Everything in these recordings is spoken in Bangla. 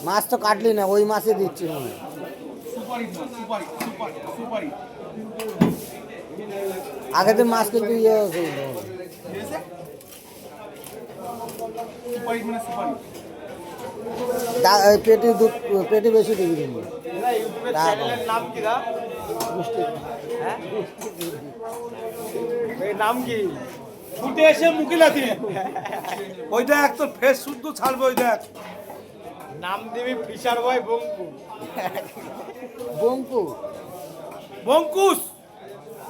মাছ তো কাটলি না, ওই মাছে দিচ্ছি আগে তো মাছ কিন্তু ইয়ে পেটি বেশি দিবি নাম কি ছুটে এসে মুখে লাথি ওই দেখ তোর ফেস শুদ্ধ ছাড়বে ওই দেখ নাম দিবি ফিশার বয় বঙ্কু বঙ্কু বঙ্কুশ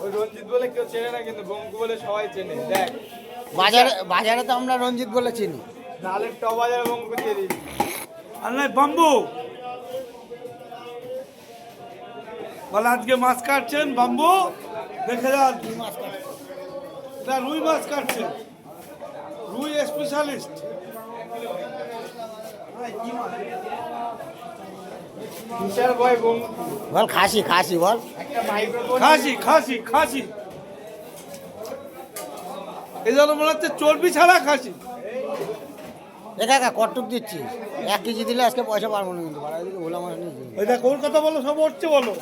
ওই রঞ্জিত বলে কেউ চেনে না কিন্তু বঙ্কু বলে সবাই চেনে দেখ বাজারে তো আমরা রঞ্জিত বলে চিনি নালের ট বাজারে বঙ্কু দিয়ে দিবি আর নাই বাম্বু বলে আজকে মাছ কাটছেন বাম্বু দেখে যান রুই মাছ কাটছে রুই স্পেশালিস্ট ফিশার বয় বঙ্কু বল খাসি খাসি বল একটা মাইক্রোফোন খাসি এই জন্য মনে হচ্ছে চর্বি ছাড়া খাসি দেখা কটুক দিচ্ছি 1 কেজি দিলে আজকে পয়সা পারবো না কিন্তু এদিকে ভোলা মাছ নিয়ে ওই দেখ ওর কথা বলো সব উঠছে বলো